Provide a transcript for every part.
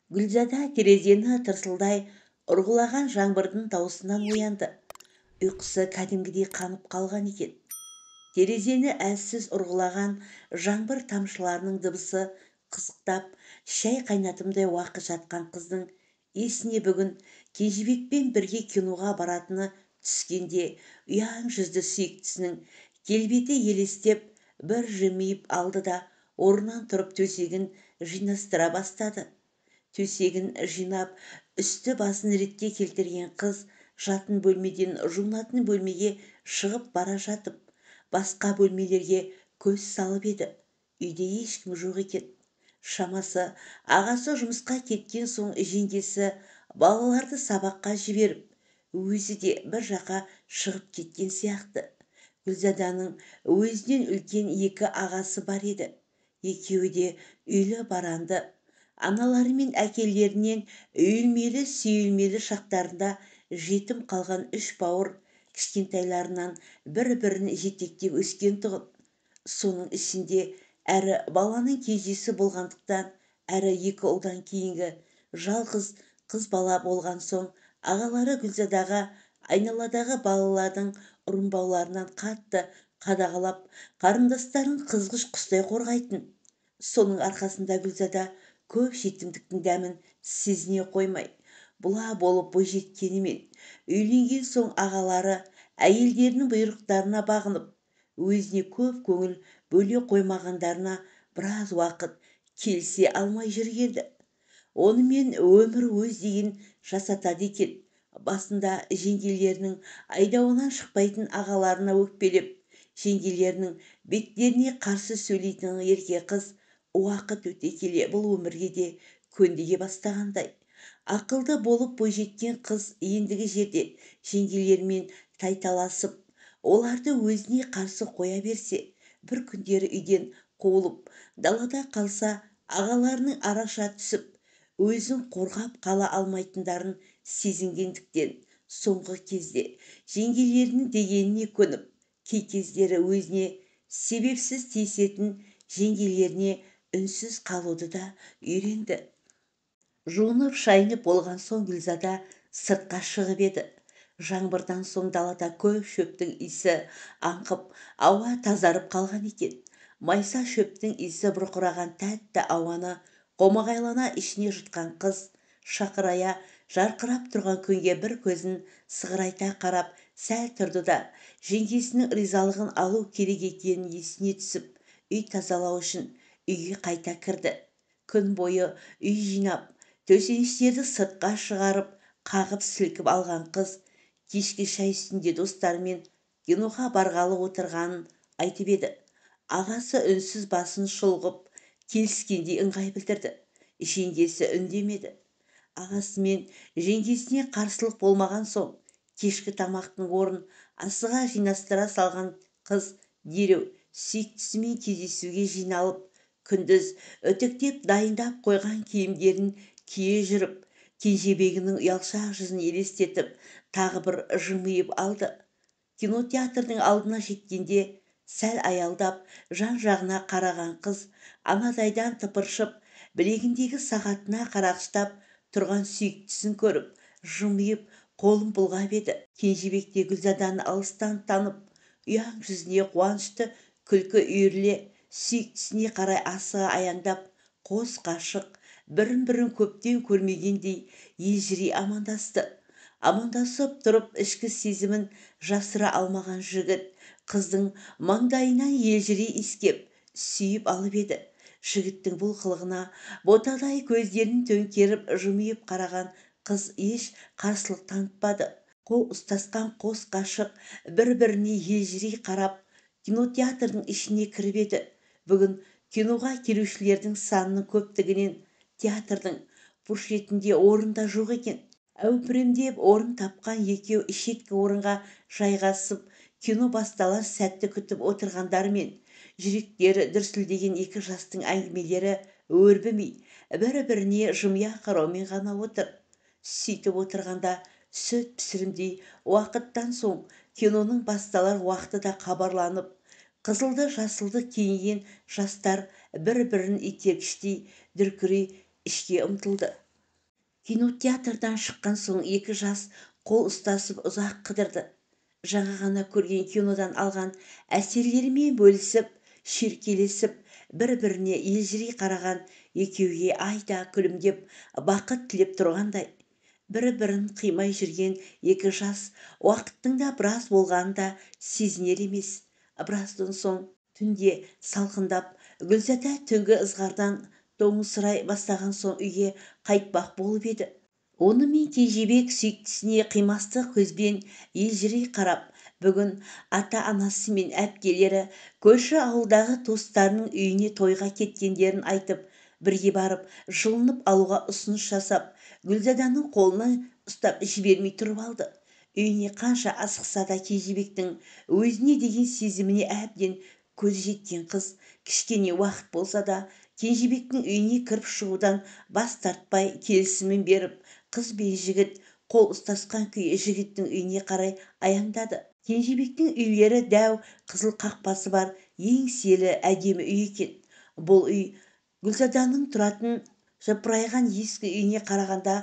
Гүлзада терезені тырсылдай ұрғылаған жаңбырдың даусынан оянды. Ұйқысы кәдімгідей қанып қалған екен. Терезені әлсіз ұрғылаған жаңбыр тамшыларының дыбысы қызықтап, шай қайнатымдай уақыт жатқан қыздың есіне бүгін Кенжебекпен бірге киноға баратыны түскенде ұяң жүзді сүйіктісінің келбеті елестеп бір жымиып алды да орнынан тұрып төсегін жинастыра бастады. Төсегін жинап, үсті басын ретке келтірген қыз жатын бөлмеден жуынатын бөлмеге шығып бара жатып, басқа бөлмелерге көз салып еді. Үйде ешкім жоқ екен. Шамасы ағасы жұмысқа кеткен соң жеңгесі балаларды сабаққа жіберіп, өзі де бір жаққа шығып кеткен сияқты. Гүлзаданың өзінен үлкен екі ағасы бар еді. Екеуі де үйлі баранды. Аналары мен әкелерінен үйілмелі сүйілмелі шақтарында жетім қалған үш бауыр кішкентайларынан бір-бірін жетектеп өскен тұғын. Соның ішінде әрі баланың кенжесі болғандықтан, әрі екі ұлдан кейінгі жалғыз қыз бала болған соң, ағалары Гүлзадаға айналадағы балалардың ұрынбауларынан қатты қадағалап, қарындастарын қызғыш құстай қорғайтын. Соның арқасында Гүлзада көп жетімдіктің дәмін сезіне қоймай, бұла болып бойжеткенімен үйленген соң ағалары әйелдерінің бұйрықтарына бағынып, өзіне көп көңіл бөле қоймағандарына біраз уақыт келісе алмай жүргенді. Онымен өмір өз деген жасатады екен. Басында жеңгелерінің айдауынан шықпайтын ағаларына өкпелеп, жеңгелерінің беттеріне қарсы сөйлейтін ерке қыз уақыт өте келе бұл өмірге де көндіге бастағандай. Ақылды болып бойжеткен қыз ендігі жерде жеңгелермен тайталасып, оларды өзіне қарсы қоя берсе, бір күндері үйден қуылып, далада қалса, ағаларының араша түсіп, өзін қорғап қала алмайтындарын сезінгендіктен, соңғы кезде жеңгелерінің дегеніне көніп, кей кездері өзіне себепсіз тиісетін жеңгелеріне үнсіз қалуды да үйренді. Жуынып шайынып болған соң Гүлзада сыртқа шығып еді. Жаңбырдан соң далада көп шөптің иісі аңқып, ауа тазарып қалған екен. Майса шөптің иісі бұрқыраған тәтті ауаны қомағайлана ішіне жұтқан қыз шақырая жарқырап тұрған күнге бір көзін сығырайта қарап сәл тұрды да, жеңгесінің ризалығын алу керек екенін есіне түсіп, үй тазалау үшін үйге қайта кірді. Күн бойы үй жинап, төсеніштерді сыртқа шығарып, қағып сілкіп алған қыз кешкі шай үстінде достарымен киноға барғалы отырғанын айтып еді. Ағасы үнсіз басын шұлғып, келіскендей ыңғай білдірді. Жеңгесі үндемеді. Ағасы мен жеңгесіне қарсылық болмаған соң, кешкі тамақтың орнын асыға жинастыра салған қыз дереу сүйіктісімен кездесуге жиналып, күндіз үтіктеп дайындап қойған киімдерін кие жүріп, Кенжебегінің ұялшақ жүзін елестетіп, тағы бір жымиып алды. Кинотеатрдың алдына жеткенде сәл аялдап, жан-жағына қараған қыз анадайдан тыпыршып, білегіндегі сағатына қарағыштап тұрған сүйіктісін көріп, жымиып қолын бұлғап еді. Кенжебек те Гүлзаданы алыстан танып, ұяң жүзіне қуанышты күлкі үйіріле, сүйіктісіне қарай асыға аяңдап, қос ғашық бірін-бірін көптен көрмегендей елжірей амандасты. Амандасып тұрып ішкі сезімін жасыра алмаған жігіт қыздың маңдайынан елжірей иіскеп, сүйіп алып еді. Жігіттің бұл қылығына ботадай көздерін төңкеріп жымиып қараған қыз еш қарсылық танытпады. Қол ұстасқан қос ғашық бір-біріне елжірей қарап, кинотеатрдың ішіне кіріп еді. Бүгін киноға келушілердің санының көптігінен театрдың бұршетінде орында жоқ екен. Әупірімдеп орын тапқан екеу шеткі орынға жайғасып, кино басталар сәтті күтіп отырғандармен, жүректері дүрсілдеген екі жастың әңгімелері өрбімей, бір-біріне жымия қараумен ғана отыр. Сөйтіп отырғанда сүт пісірімдей уақыттан соң киноның басталар уақыты да хабарланып, қызылды-жасылды киінген жастар бір-бірін итергіштей дүркірей ішке ұмтылды. Кинотеатрдан шыққан соң екі жас қол ұстасып ұзақ қыдырды. Жаңа ғана көрген кинодан алған әсерлерімен бөлісіп, шеркелесіп, бір-біріне елжірей қараған екеуге айда күлімдеп бақыт тілеп тұрғандай. Бір-бірін қимай жүрген екі жас уақыттың да біраз болғанын да сезінер емес. Біраздан соң түнде салқындап, Гүлзада түнгі ызғардан тоңысырай бастаған соң үйге қайтпақ болып еді. Онымен Кенжебек сүйіктісіне қимастық көзбен елжірей қарап, бүгін ата-анасы мен әпкелері көрші ауылдағы туыстарының үйіне тойға кеткендерін айтып, бірге барып жылынып алуға ұсыныс жасап, Гүлзаданың қолынан ұстап жібермей тұрып алды. Үйіне қанша асықса да Кенжебектің өзіне деген сезіміне әбден көзі жеткен қыз кішкене уақыт болса да Кенжебектің үйіне кіріп шығудан бас тартпай келісімін беріп, қыз бен жігіт қол ұстасқан күйі жігіттің үйіне қарай аяңдады. Кенжебектің үйлері дәу қызыл қақпасы бар еңселі әдемі үй екен. Бұл үй Гүлзаданың тұратын жыпырайған ескі үйіне қарағанда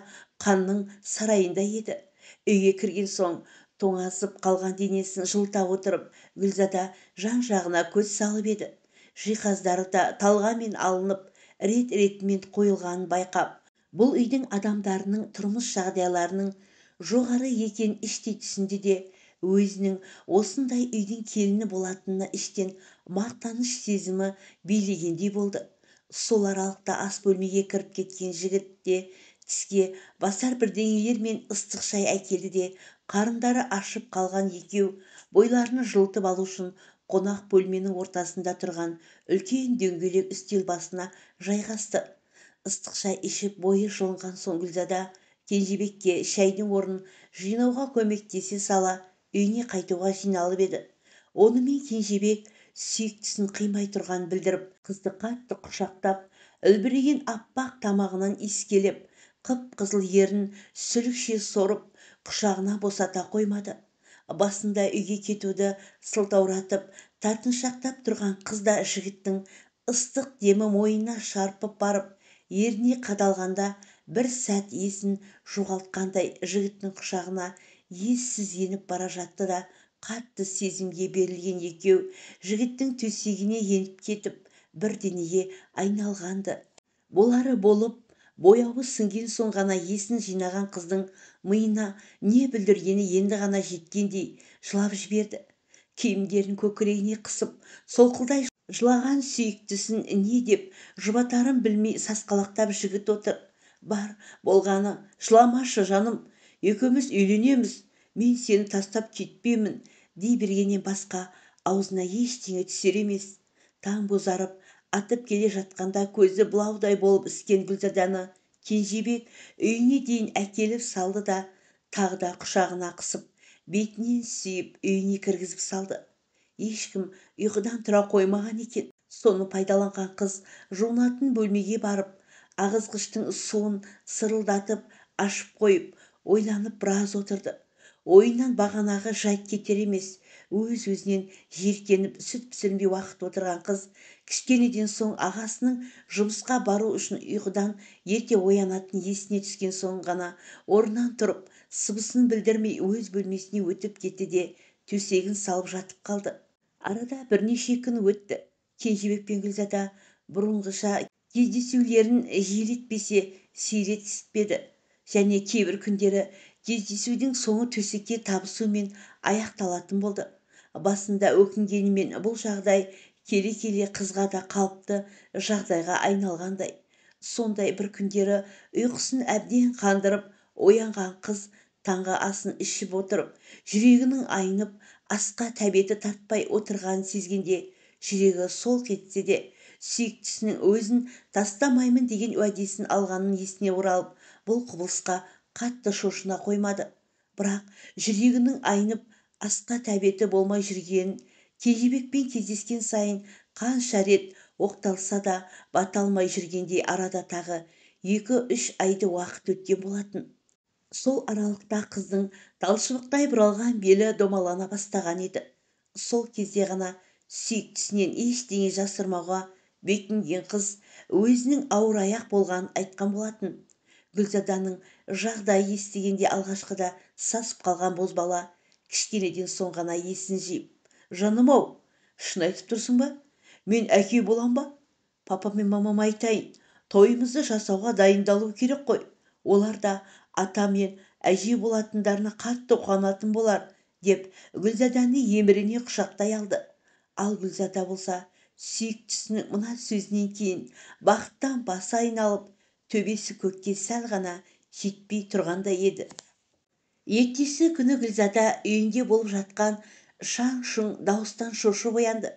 қанның сарайында еді. Үйге кірген соң тоңазып қалған денесін жылыта отырып, Гүлзада жан-жағына көз салып еді. Жиһаздары да талғамен алынып, рет-ретімен қойылғанын байқап, бұл үйдің адамдарының тұрмыс жағдайларының жоғары екенін іштей түсінді де, өзінің осындай үйдің келіні болатынына іштен мақтаныш сезімі билегендей болды. Сол аралықта ас бөлмеге кіріп кеткен жігіт те тіске басар бірдеңелер мен ыстық шай әкелді де, қарындары ашып қалған екеу бойларын жылытып алу үшін қонақ бөлменің ортасында тұрған үлкен дөңгелек үстел басына жайғасты. Ыстық шай ішіп бойы жылынған соң Гүлзада Кенжебекке шайдың орнын жинауға көмектесе сала үйіне қайтуға жиналып еді. Онымен Кенжебек сүйіктісін қимай тұрғанын білдіріп, қызды қатты құшақтап, үлбіреген аппақ тамағынан иіскелеп, қып-қызыл ерін сүлікше сорып, құшағына босата қоймады. Басында үйге кетуді сылтауратып, тартыншақтап тұрған қызда жігіттің ыстық демі мойнына шарпып барып, еріне қадалғанда бір сәт есін жоғалтқандай жігіттің құшағына ессіз еніп бара жатты да, қатты сезімге берілген екеу жігіттің төсегіне еніп кетіп, бір денеге айналғанды. Болары болып, бояуы сіңген соң ғана есін жинаған қыздың миына не бүлдіргені енді ғана жеткендей жылап жіберді. Киімдерін көкірегіне қысып, солқылдай жылаған сүйіктісін не деп жұбатарын білмей сасқалақтап жігіт отыр. Бар болғаны, жыламашы жаным, екеуміз үйленеміз, мен сені тастап кетпеймін дей бергеннен басқа аузына ештеңе түсер емес. Таң бозарып атып келе жатқанда көзі бұлаудай болып іскен Гүлзаданы Кенжебек үйіне дейін әкеліп салды да, тағы да құшағына қысып, бетінен сүйіп үйіне кіргізіп салды. Ешкім ұйқыдан тұра қоймаған екен. Соны пайдаланған қыз жуынатын бөлмеге барып, ағызғыштың суын сырылдатып ашып қойып, ойланып біраз отырды. Ойынан бағанағы жайт кетер емес. Өз-өзінен жиіркеніп сүт пісірмей уақыт отырған қыз кішкенеден соң ағасының жұмысқа бару үшін ұйқыдан ерте оянатын есіне түскен соң ғана орнынан тұрып, сыбысын білдірмей өз бөлмесіне өтіп кетті де төсегін салып жатып қалды. Арада бірнеше күн өтті. Кенжебек пен Гүлзада бұрынғыша кездесулерін жиілетпесе сиретіспеді, және кейбір күндері кездесудің соңы төсекке табысумен аяқталатын болды. Басында өкінгенімен бұл жағдай келе-келе қызға да қалыпты жағдайға айналғандай. Сондай бір күндері ұйқысын әбден қандырып оянған қыз таңғы асын ішіп отырып, жүрегінің айнып, асқа тәбеті тартпай отырғанын сезгенде, жүрегі солқ етсе де, сүйіктісінің өзін тастамаймын деген уәдесін алғанын есіне оралып, бұл құбылысқа қатты шошына қоймады. Бірақ жүрегінің айнып, асқа тәбеті болмай жүргенін Кенжебекпен кездескен сайын қанша рет оқталса да бата алмай жүргендей арада тағы 2-3 айды уақыт өткен болатын. Сол аралықта қыздың талшыбықтай бұралған белі домалана бастаған еді. Сол кезде ғана сүйіктісінен ештеңе жасырмауға бекінген қыз өзінің ауыр аяқ болғанын айтқан болатын. Гүлзаданың жағдайы естігенде алғашқыда сасып қалған бозбала кішкенеден соң ғана есін жиып: «Жаным-ау, шын айтып тұрсың ба? Мен әке болам ба? Папа мен мамам айтайын, тойымызды жасауға дайындалу керек қой. Олар да ата мен әже болатындарына қатты қуанатын болар», деп Гүлзаданы емірене құшақтай алды. Ал Гүлзада болса, сүйіктісінің мына сөзінен кейін бақыттан басы айналып, төбесі көкке сәл ғана жетпей тұрғандай еді. Ертесі күні Гүлзада үйінде болып жатқан шаң-шұң дауыстан шошып оянды.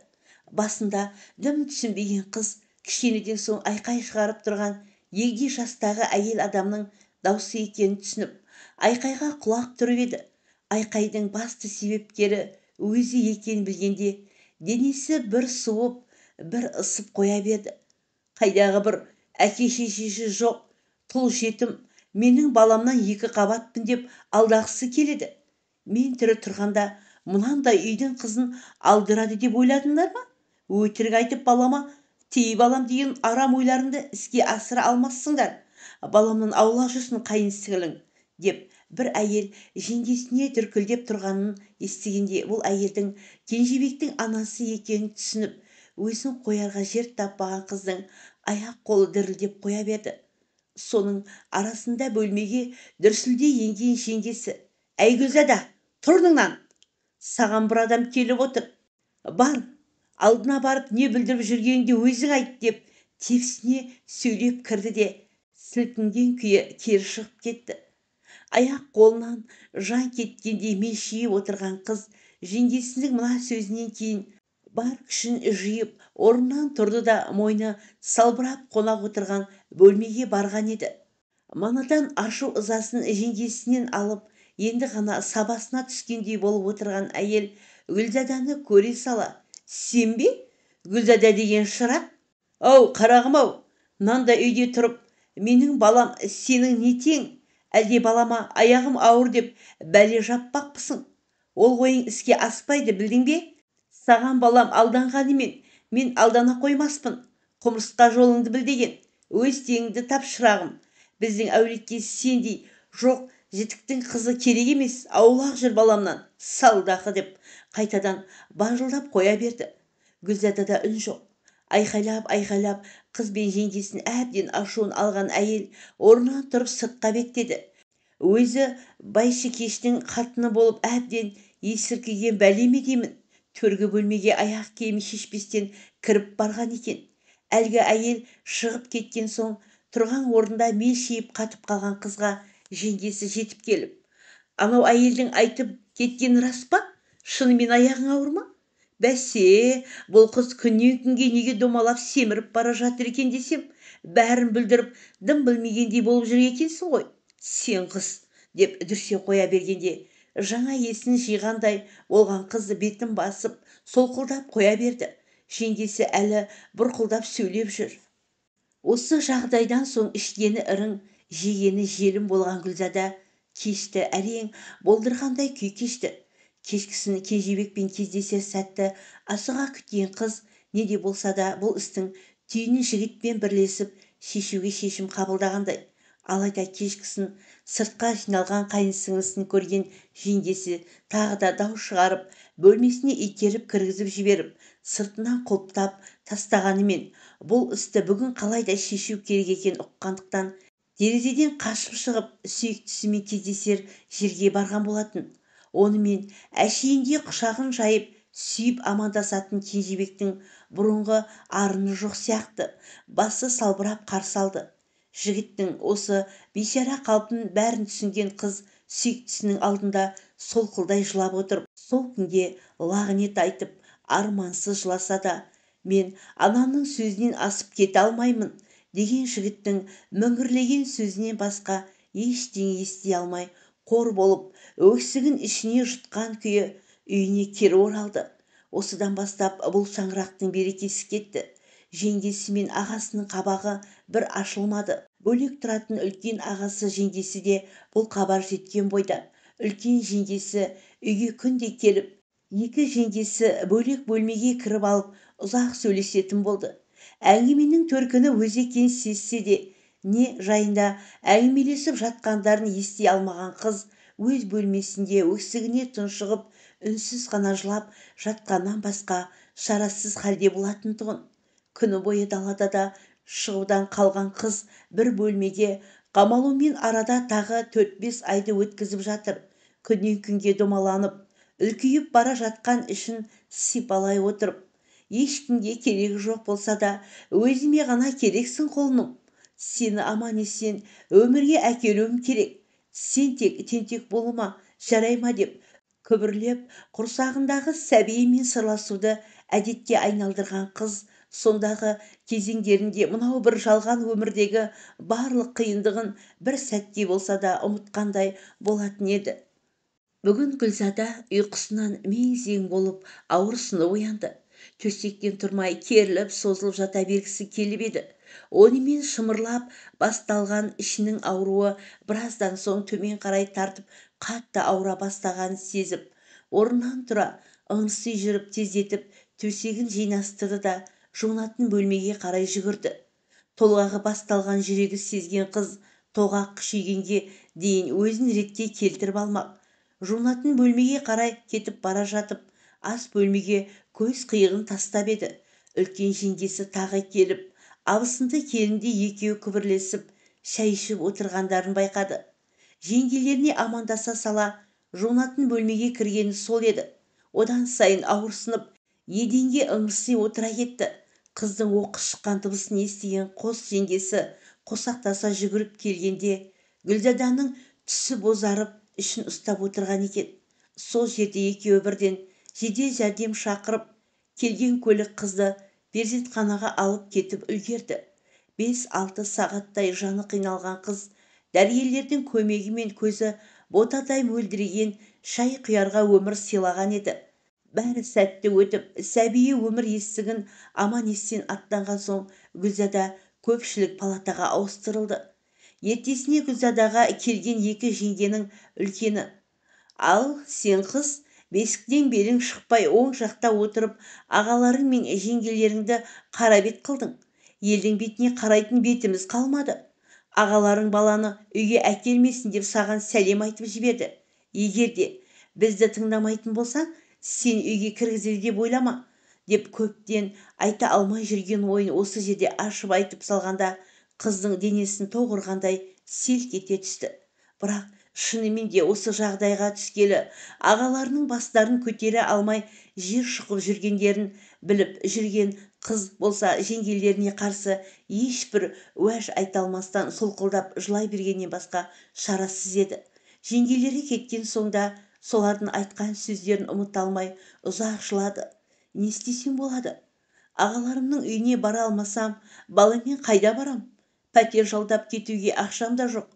Басында дым түсінбеген қыз кішкенеден соң айқай шығарып тұрған егде жастағы әйел адамның даусы екенін түсініп, айқайға құлақ түріп еді. Айқайдың басты себепкері өзі екенін білгенде, денесі бір суып, бір ысып қоя берді. Қайдағы бір әке-шешесі жоқ, тұл жетім, менің баламнан екі қабатпын деп алдағысы келеді. Мен тірі тұрғанда мұнандай үйдің қызын алдырады деп ойладыңдар ма? Өтірік айтып балама тиіп алам деген арам ойларыңды іске асыра алмассыңдар. Баламнан аулақ жүрсін қайынсіңлің, деп бір әйел жеңгесіне дүркілдеп тұрғанын естігенде, бұл әйелдің Кенжебектің анасы екенін түсініп, өзін қоярға жер таппаған қыздың аяқ-қолы дірілдеп қоя берді. Соның арасында бөлмеге дүрсілдей енген жеңгесі: «Әй Гүлзада, тұрдыңнан! Саған бір адам келіп отыр. Бар, алдына барып не білдіріп жүргеніңді өзің айт», деп тепсіне сөйлеп кірді де сілкінген күйі кері шығып кетті. Аяқ қолынан жан кеткендей мелшиіп отырған қыз жеңгесінің мына сөзінен кейін бар күшін жиып орнынан тұрды да мойны салбырап қонақ отырған бөлмеге барған еді. Манадан ашу ызасын жеңгесінен алып, енді ғана сабасына түскендей болып отырған әйел Гүлзаданы көре сала: «Сен бе? Гүлзада деген шырақ? Ау, қарағым-ау, мынандай үйде тұрып, менің балам сенің не тең? Әлде балама аяғым ауыр деп бәле жаппақпысың? Ол ойың іске аспайды, білдің бе? Саған балам алданғанымен мен алдана қоймаспын. Құмырсқа жолыңды біл деген. Өз теңіңді тап, шырағым. Біздің әулетке сендей жоқ жітіктің қызы керек емес. Аулақ жүр баламнан, салдақы», деп қайтадан бажылдап қоя берді. Гүлзадада үн жоқ. Айқайлап қыз бен жеңгесін әбден ашуын алған әйел орнынан тұрып сыртқа беттеді. Өзі Байшыкештің қатыны болып әбден есіркеген бәле ме деймін, төргі бөлмеге аяқ киімін шешпестен кіріп барған екен. Әлгі әйел шығып кеткен соң тұрған орнында мелшиіп қатып қалған қызға жеңгесі жетіп келіп: «Анау әйелдің айтып кеткені рас па? Шынымен аяғың ауыр ма? Бәсе, бұл қыз күннен күнге неге домалап семіріп бара жатыр екен десем, бәрін бүлдіріп, дым білмегендей болып жүр екенсің ғой, сен қыз», деп дүрсе қоя бергенде, жаңа есін жиғандай болған қыз бетін басып, солқылдап қоя берді. Жеңгесі әлі бұрқылдап сөйлеп жүр. Осы жағдайдан соң ішкені ірің, жегені желім болған Гүлзада кешті әрең болдырғандай күй кешті. Кешкісін Кенжебекпен кездесер сәтті асыға күткен қыз не де болса да бұл істің түйінін жігітпен бірлесіп шешуге шешім қабылдағандай. Алайда кешкісін сыртқа жиналған қайынсіңлісін көрген жеңгесі тағы да дау шығарып, бөлмесіне итеріп кіргізіп жіберіп, сыртынан құлыптап тастағанымен, бұл істі бүгін қалай да шешу керек екенін ұққандықтан терезеден қашып шығып сүйіктісімен кездесер жерге барған болатын. Онымен әшейінде құшағын жайып сүйіп амандасатын Кенжебектің бұрынғы арыны жоқ сияқты басы салбырап қарсы алды. Жігіттің осы бейшара қалпын бәрін түсінген қыз сүйіктісінің алдында солқылдай жылап отырып, сол күнге лағнет айтып армансыз жыласа да, «Мен анамның сөзінен асып кете алмаймын» деген жігіттің міңгірлеген сөзінен басқа ештеңе ести алмай қор болып, өксігін ішіне жұтқан күйі үйіне кері оралды. Осыдан бастап бұл шаңырақтың берекесі кетті. Жеңгесі мен ағасының қабағы бір ашылмады. Бөлек тұратын үлкен ағасы жеңгесі де бұл хабар жеткен бойда. Үлкен жеңгесі үйге күнде келіп, екі жеңгесі бөлек бөлмеге кіріп алып ұзақ сөйлесетін болды. Әңгіменің төркіні өзі екенін сезсе де, не жайында әңгімелесіп жатқандарын ести алмаған қыз өз бөлмесінде өксігіне тұншығып үнсіз ғана жылап жатқаннан басқа шарасыз халде болатын тұғын. Күні бойы далада да шығудан қалған қыз бір бөлмеде қамалумен арада тағы 4-5 айды өткізіп жатыр. Күннен күнге домаланып, үлкейіп бара жатқан ішін сипалай отырып, ешкімге керегі жоқ болса да өзіме ғана керексің құлыным. Сені аман-есен өмірге әкелуім керек. Сен тек тентек болума, жарай ма деп күбірлеп құрсағындағы сәбиімен сырласуды әдетке айналдырған қыз сондағы кезеңдерінде мынау бір жалған өмірдегі барлық қиындығын бір сәтте болса да ұмытқандай болатын еді. Бүгін Гүлзада ұйқысынан мең-зең болып ауырсынып оянды. Төсектен тұрмай керіліп созылып жата бергісі келіп еді. Онымен шымырлап басталған ішінің ауруы біраздан соң төмен қарай тартып қатты ауыра бастағанын сезіп, орнынан тұра ыңырси жүріп тездетіп төсегін жинастырды да жуынатын бөлмеге қарай жүгірді. Толғағы басталған жүрегі сезген қыз тоғақ күшейгенге дейін өзін ретке келтіріп алмақ. Жуынатын бөлмеге қарай кетіп бара жатып, ас бөлмеге көз қиығын тастап еді. Үлкен жеңгесі тағы келіп, абысынды келінді екеуі күбірлесіп, шай ішіп отырғандарын байқады. Жеңгелеріне амандаса сала, жуынатын бөлмеге кіргені сол еді. Одан сайын ауырсынып, еденге ыңырси отыра кетті. Қыздың оқыс шыққан дыбысын естіген қос жеңгесі қосақтаса жүгіріп келгенде, Гүлзаданың түсі бозарып, ішін ұстап отырған екен. Сол жерде екеуі бірден жедел жәрдем шақырып, келген көлік қызды перзентханаға алып кетіп үлгерді. 5-6 сағаттай жаны қиналған қыз дәрігерлердің көмегімен көзі ботадай мөлдіреген шай құярға өмір сыйлаған еді. Бәрі сәтті өтіп, сәбиі өмір есігін аман-есен аттанған соң Гүлзада көпшілік палатаға ауыстырылды. Ертесіне Гүлзадаға келген екі жеңгенің үлкені: «Ал, сен қыз, бесіктен белің шықпай оң жақта отырып, ағаларың мен жеңгелеріңді қара бет қылдың. Елдің бетіне қарайтын бетіміз қалмады. Ағаларың баланы үйге әкелмесін деп саған сәлем айтып жіберді. Егер де бізді тыңдамайтын болсаң, сен үйге кіргізеді деп ойлама», деп көптен айта алмай жүрген ойын осы жерде ашып айтып салғанда, қыздың денесін тоғырғандай селк ете түсті. Бірақ шынымен де осы жағдайға түскелі ағаларының бастарын көтере алмай жер шұқып жүргендерін біліп жүрген қыз болса жеңгелеріне қарсы ешбір уәж айта алмастан солқылдап жылай бергеннен басқа шарасыз еді. Жеңгелері кеткен соң да солардың айтқан сөздерін ұмыта алмай ұзақ жылады. Не істесем болады? Ағаларымның үйіне бара алмасам, баламен қайда барам? Пәтер жалдап кетуге ақшам да жоқ.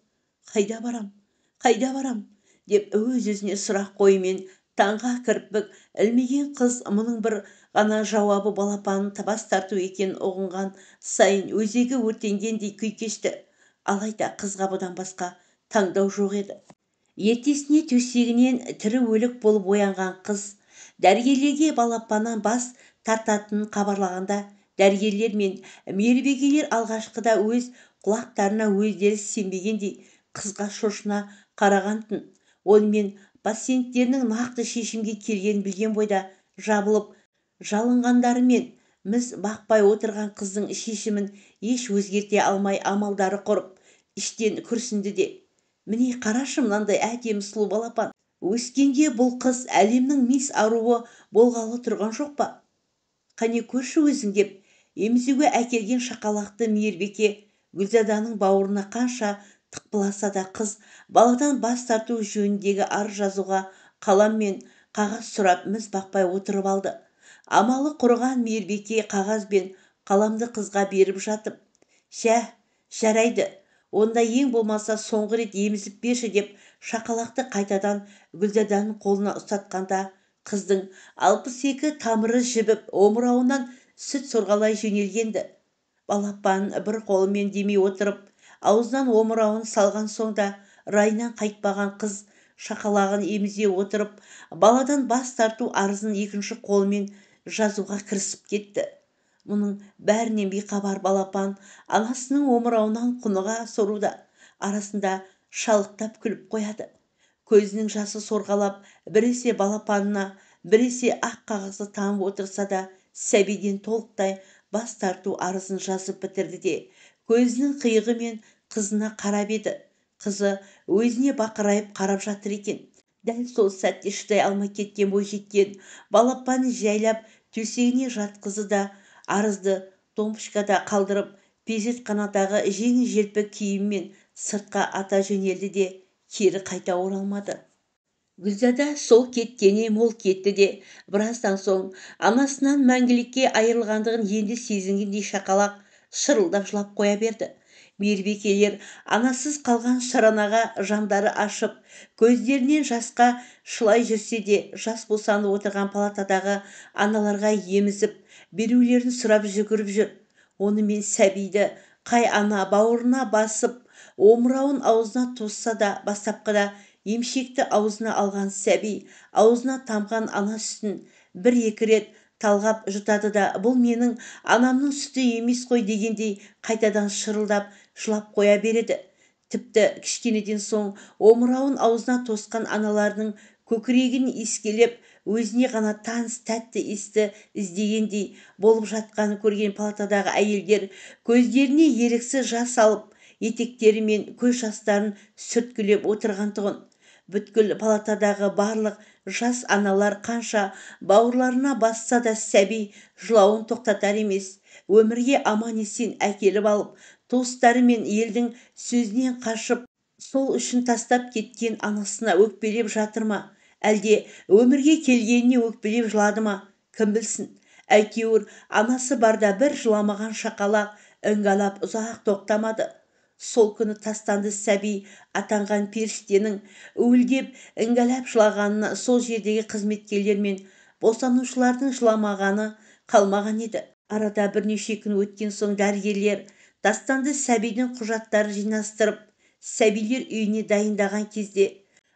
Қайда барам? Деп өз-өзіне сұрақ қойымен таңға кірпік ілмеген қыз мұның бір ғана жауабы балапанын бас тарту екенін ұғынған сайын өзегі өртенгендей күй кешті. Алайда қызға бұдан басқа таңдау жоқ еді. Ертесіне төсегінен тірі өлік болып оянған қыз дәрігерлерге балапаннан бас тартатынын хабарлағанда, дәрігерлер мен мейірбикелер алғашқыда өз құлақтарына өздері сенбегендей қызға шошына қараған-тын. Онымен пациенттерінің нақты шешімге келгенін білген бойда жабылып жалынғандарымен міз бақпай отырған қыздың шешімін еш өзгерте алмай амалдары құрып, іштен күрсінді де: «Міне қарашы мынандай әдемі сұлу балапан. Өскенде бұл қыз әлемнің мис аруы болғалы тұрған жоқ па? Қане көрші өзің», деп емізуге әкелген шақалақты мейірбике Гүлзаданың бауырына қанша тықпыласа да қыз баладан бас тарту жөніндегі арыз жазуға қалам мен қағаз сұрап міз бақпай отырып алды. Амалы құрыған мейірбике қағаз бен қаламды қызға беріп жатып: «Жарайды, онда ең болмаса соңғы рет емізіп берші», деп шақалақты қайтадан Гүлзаданың қолына ұстатқанда, қыздың 62 тамыры жібіп омырауынан сүт сорғалай жөнелгенді. Балапан бір қолымен демей отырып, аузынан омырауын салған соң да райынан қайтпаған қыз шақалағын емізе отырып, баладан бас тарту арызын екінші қолымен жазуға кірісіп кетті. Мұның бәрінен бейхабар балапан анасының омырауынан құныға соруда, арасында шалықтап күліп қояды. Көзінің жасы сорғалап, біресе балапанына, біресе ақ қағазы тамып отырса да, сәбиден толықтай бас тарту арызын жазып бітірді де, көзінің қиығымен қызына қарап еді. Қызы өзіне бақырайып қарап жатыр екен. Дәл сол сәтте шыдай алмай кеткен бойжеткен балапанын жайлап төсегіне жатқызды да, арызды тумбочкада қалдырып, перзентханадағы жеңіл-желпі киіммен сыртқа ата жөнелді де, кері қайта оралмады. Гүлзада сол кеткені мол кетті де, біраздан соң анасынан мәңгілікке айырылғандығын енді сезінгендей шақалақ шырылдап жылап қоя берді. Мейірбикелер анасыз қалған шаранаға жандары ашып, көздерінен жасқа шылай жүрсе де, жас босанып отырған палатадағы аналарға емізіп, берулерін сұрап жүгіріп жүр. Онымен сәбиді қай ана бауырына басып, омырауын аузына тосса да, бастапқыда емшекті аузына алған сәби аузына тамған ана сүтін бір-екі рет талғап жұтады да, бұл менің анамның сүті емес қой дегендей қайтадан шырылдап жылап қоя береді. Тіпті кішкенеден соң омырауын аузына тосқан аналардың көкірегін иіскелеп, өзіне ғана таныс тәтті иісті іздегендей болып жатқанын көрген палатадағы әйелдер көздеріне еріксіз жас алып, етектері мен көз жастарын сүрткілеп отырған тұғын. Бүткіл палатадағы барлық жас аналар қанша бауырларына басса да сәби жылауын тоқтатар емес. Өмірге аман-есен әкеліп алып, туыстары мен елдің сөзінен қашып, сол үшін тастап кеткен анасына өкпелеп жатыр ма? Әлде өмірге келгеніне өкпелеп жылады ма? Кім білсін? Әйтеуір анасы барда бір жыламаған шақалақ іңгәлап ұзақ тоқтамады. Сол күні тастанды сәби атанған періштенің уілдеп іңгәлап жылағанына сол жердегі қызметкерлер мен босанушылардың жыламағаны қалмаған еді. Арада бірнеше күн өткен соң дәрігерлер тастанды сәбидің құжаттарын жинастырып, сәбилер үйіне дайындаған кезде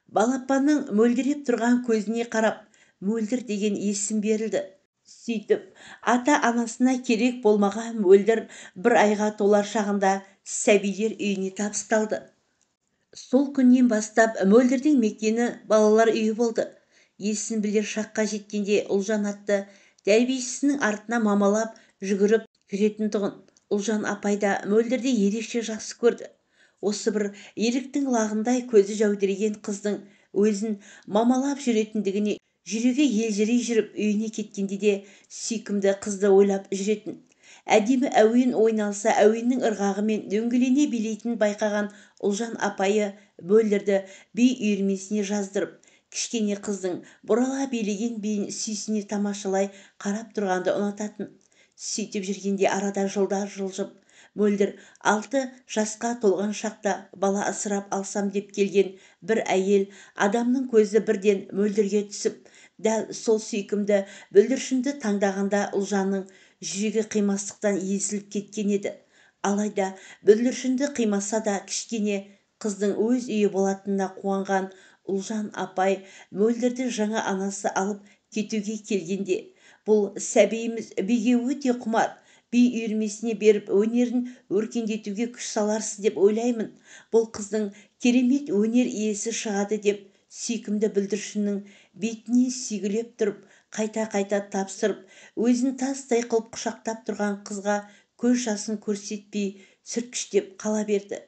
балапанның мөлдіреп тұрған көзіне қарап, мөлдір деген есім берілді. Сөйтіп, ата-анасына керек болмаған мөлдір бір айға толар шағында сәбилер үйіне табысталды. Сол күннен бастап мөлдірдің мекені балалар үйі болды. Есін білер шаққа жеткенде Ұлжан атты тәрбиешісінің артына мамалап жүгіріп жүретін тұғын. Ұлжан апай да мөлдірді ерекше жақсы көрді. Осы бір еріктің лағындай көзі жәудіреген қыздың өзін мамалап жүретіндігіне жүрегі елжірей жүріп, үйіне кеткенде де сүйкімді қызды ойлап жүретін. Әдемі әуен ойналса, әуеннің ырғағымен дөңгелене билейтін байқаған Ұлжан апайы мөлдірді би үйірмесіне жаздырып, кішкене қыздың бұрала билеген биін сүйсіне тамашалай қарап тұрғанды ұнататын. Сөйтіп жүргенде арада жылдар жылжып, мөлдір 6 жасқа толған шақта бала асырап алсам деп келген бір әйел адамның көзі бірден мөлдірге түсіп, дәл сол сүйкімді бүлдіршінді таңдағанда Ұлжанның жүрегі қимастықтан езіліп кеткен еді. Алайда бүлдіршінді қимаса да кішкене қыздың өз үйі болатынына қуанған Ұлжан апай мөлдірді жаңа анасы алып кетуге келгенде, бұл сәбиіміз биге өте құмар, би үйірмесіне беріп өнерін өркендетуге күш саларсыз деп ойлаймын. Бұл қыздың керемет өнер иесі шығады деп сүйкімді бүлдіршіннің бетіне сүйгілеп тұрып, қайта-қайта тапсырып, өзін тастай қылып құшақтап тұрған қызға көз жасын көрсетпей сүрткіштеп қала берді.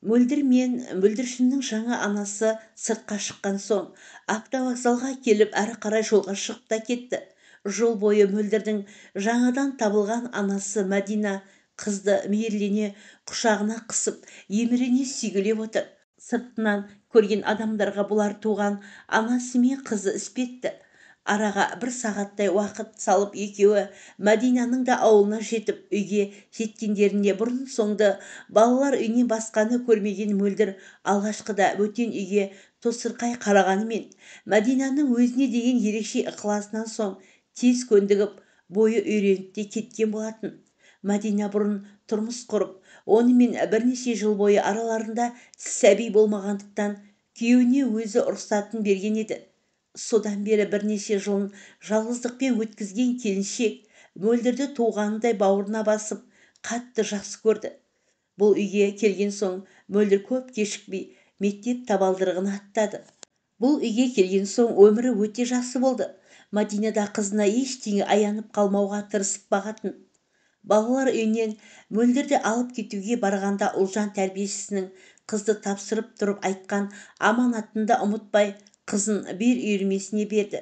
Мөлдір мен бүлдіршіннің жаңа анасы сыртқа шыққан соң, автовокзалға келіп әрі қарай жолға шығып та кетті. Жол бойы мөлдірдің жаңадан табылған анасы Мәдина қызды мейірлене құшағына қысып, емірене сүйгілеп отыр. Сыртынан көрген адамдарға бұлар туған анасы мен қызы іспетті. Араға 1 сағаттай уақыт салып екеуі Мәдинаның да ауылына жетіп, үйге жеткендерінде бұрын соңды балалар үйінен басқаны көрмеген мөлдір алғашқыда бөтен үйге тосырқай қарағанымен, Мәдинаның өзіне деген ерекше ықыласынан соң тез көндігіп, бойы үйреніп те кеткен болатын. Мәдина бұрын тұрмыс құрып, онымен бірнеше жыл бойы араларында сәби болмағандықтан күйеуіне өзі рұқсатын берген еді. Содан бері бірнеше жылын жалғыздықпен өткізген келіншек мөлдірді туғанындай бауырына басып қатты жақсы көрді. Бұл үйге келген соң мөлдір көп кешікпей мектеп табалдырығын аттады. Бұл үйге келген соң өмірі өте жақсы болды. Мадина қызына ештеңе аянып қалмауға тырысып бағатын. Балалар үйінен мөлдірді алып кетуге барғанда Ұлжан тәрбиешісінің қызды тапсырып тұрып айтқан аманатын да ұмытпай қызын бір үйірмесіне берді.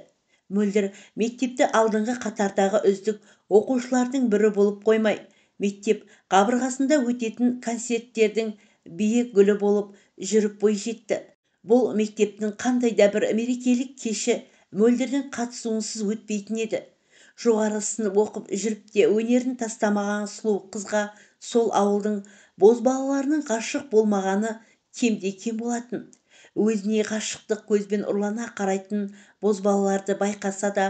Мөлдір мектепті алдыңғы қатардағы үздік оқушылардың бірі болып қоймай, мектеп қабырғасында өтетін концерттердің биік гүлі болып жүріп бойжетті. Бұл мектептің қандай да бір мерекелік кеші мөлдірдің қатысуынсыз өтпейтін еді. Жоғары сынып оқып жүріп те өнерін тастамаған сұлу қызға сол ауылдың бозбалаларының ғашық болмағаны кемде-кем болатын. Өзіне ғашықтық көзбен ұрлана қарайтын бозбалаларды байқаса да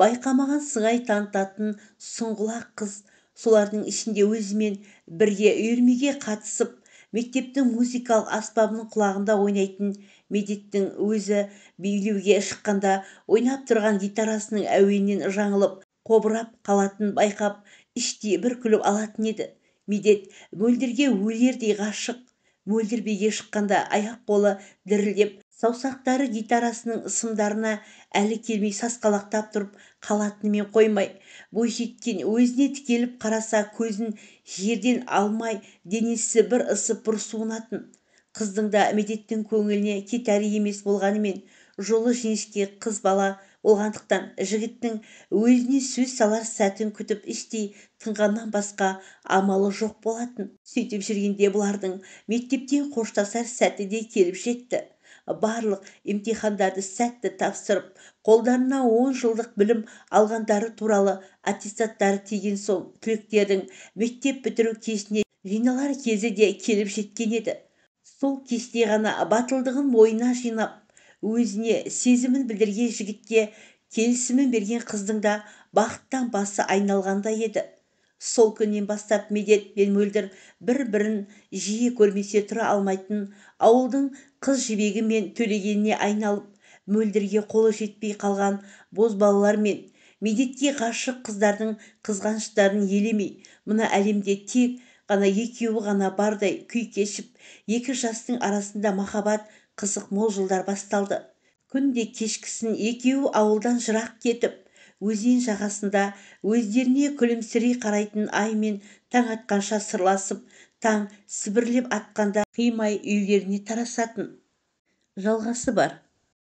байқамаған сыңай танытатын сұңғылақ қыз, солардың ішінде өзімен бірге үйірмеге қатысып мектептің музыкалық аспабының құлағында ойнайтын Медеттің өзі билеуге шыққанда ойнап тұрған гитарасының әуенінен жаңылып қобырап қалатын байқап іштей бір күліп алатын еді. Медет мөлдірге өлердей ғашық. Мөлдір биге шыққанда аяқ-қолы дірілдеп, саусақтары гитарасының сымдарына әлі келмей сасқалақтап тұрып қалатынымен қоймай, бойжеткен өзіне тікеліп қараса көзін жерден алмай денесі бір ысып бір суынатын. Қыздың да Медеттің көңіліне кетәрі емес болғанымен, жолы жіңішке қыз бала болғандықтан жігіттің өзіне сөз салар сәтін күтіп іштей тыңғаннан басқа амалы жоқ болатын. Сөйтіп жүргенде бұлардың мектептен қоштасар сәті де келіп жетті. Барлық емтихандарды сәтті тапсырып, қолдарына 10 жылдық білім алғандары туралы аттестаттары тиген соң түлектердің мектеп бітіру кешіне жиналар кезі де келіп жеткен еді. Сол кеште ғана батылдығын мойнына жинап, өзіне сезімін білдірген жігітке келісімін берген қыздың да бақыттан басы айналғандай еді. Сол күннен бастап Медет пен мөлдір бір-бірін жиі көрмесе тұра алмайтын ауылдың қыз жібегі мен төлегеніне айналып, мөлдірге қолы жетпей қалған бозбалалар мен Медетке ғашық қыздардың қызғаныштарын елемей, мына әлемде тек ғана екеуі ғана бардай күй кешіп, екі жастың арасында махаббат қызық мол жылдар басталды. Күнде кешкісін екеуі ауылдан жырақ кетіп, өзен жағасында өздеріне күлімсірей қарайтын ай мен таң атқанша сырласып, таң сібірлеп атқанда қимай үйлеріне тарасатын. Жалғасы бар.